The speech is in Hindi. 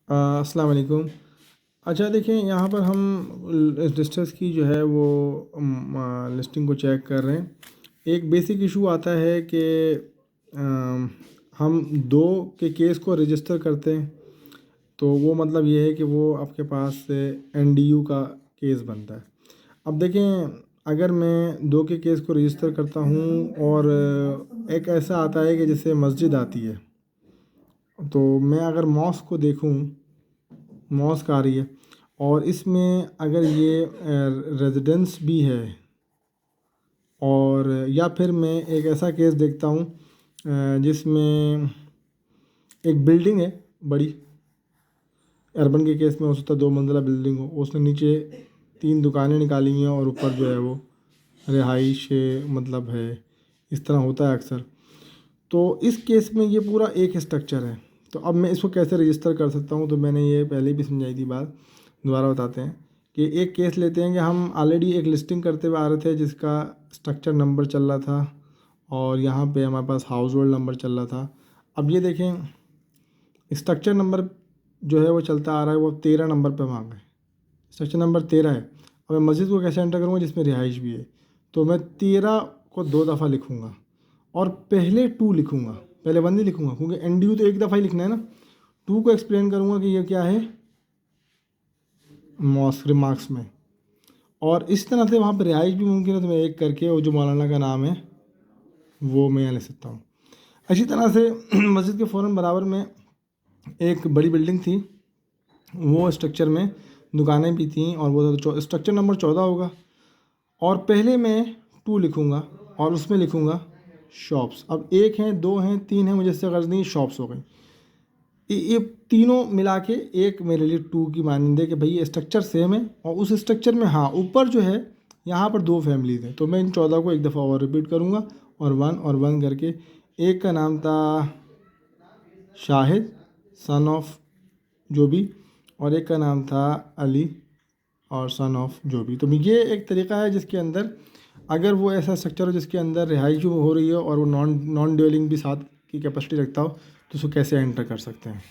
अस्सलाम वालेकुम। अच्छा देखिए, यहाँ पर हम रजिस्टर्स की जो है वो लिस्टिंग को चेक कर रहे हैं। एक बेसिक इशू आता है कि हम दो के केस को रजिस्टर करते हैं, तो वो मतलब ये है कि वो आपके पास एनडीयू का केस बनता है। अब देखें, अगर मैं दो के केस को रजिस्टर करता हूँ और एक ऐसा आता है कि जैसे मस्जिद आती है, तो मैं अगर मॉस्क को देखूँ, मॉस्क आ रही है और इसमें अगर ये रेजिडेंस भी है, और या फिर मैं एक ऐसा केस देखता हूँ जिसमें एक बिल्डिंग है बड़ी। अर्बन के केस में हो सकता है 2 मंजिला बिल्डिंग हो, उसने नीचे 3 दुकानें निकाली हैं और ऊपर जो है वो रिहाइश मतलब है। इस तरह होता है अक्सर। तो इस केस में ये पूरा एक स्ट्रक्चर है, तो अब मैं इसको कैसे रजिस्टर कर सकता हूँ? तो मैंने ये पहले भी समझाई थी बात, दोबारा बताते हैं कि एक केस लेते हैं कि हम ऑलरेडी एक लिस्टिंग करते हुए आ रहे थे जिसका स्ट्रक्चर नंबर चल रहा था और यहाँ पे हमारे पास हाउस होल्ड नंबर चल रहा था। अब ये देखें, स्ट्रक्चर नंबर जो है वो चलता आ रहा है, वो 13 नंबर पे मांग है। स्ट्रक्चर नंबर 13 है। अब मैं मस्जिद को कैसे एंटर करूँगा जिसमें रिहाइश भी है? तो मैं 13 को 2 दफ़ा लिखूँगा और पहले 2 लिखूँगा, पहले 1 नहीं लिखूँगा, क्योंकि एनडीयू तो एक दफ़ा ही लिखना है ना। 2 को एक्सप्लेन करूँगा कि ये क्या है मॉस्क रिमार्क्स में, और इस तरह से वहाँ पर रिहाइश भी मुमकिन है, तो मैं एक करके और जो मौलाना का नाम है वो मैं यहाँ लिख सकता हूँ। इसी तरह से मस्जिद के फ़ौरन बराबर में एक बड़ी बिल्डिंग थी, वो स्ट्रक्चर में दुकानें भी थीं और वो स्ट्रक्चर नंबर 14 होगा, और पहले मैं 2 लिखूँगा और उसमें लिखूँगा शॉप्स। अब 1 हैं, 2 हैं, 3 हैं, मुझे इससे गर्ज नहीं, शॉप्स हो गई। ये तीनों मिला के एक मेरे लिए 2 की मानंद है कि भाई ये स्ट्रक्चर सेम है, और उस स्ट्रक्चर में हाँ ऊपर जो है यहाँ पर 2 फैमिलीज हैं, तो मैं इन 14 को एक दफ़ा और रिपीट करूँगा और 1 करके। एक का नाम था शाहिद सन ऑफ जो भी, और एक का नाम था अली और सन ऑफ जो भी। तो ये एक तरीका है जिसके अंदर अगर वो ऐसा स्ट्रक्चर हो जिसके अंदर रिहाइश जो हो रही है और वो नॉन ड्वेलिंग भी साथ की कैपेसिटी रखता हो, तो उसको कैसे एंटर कर सकते हैं।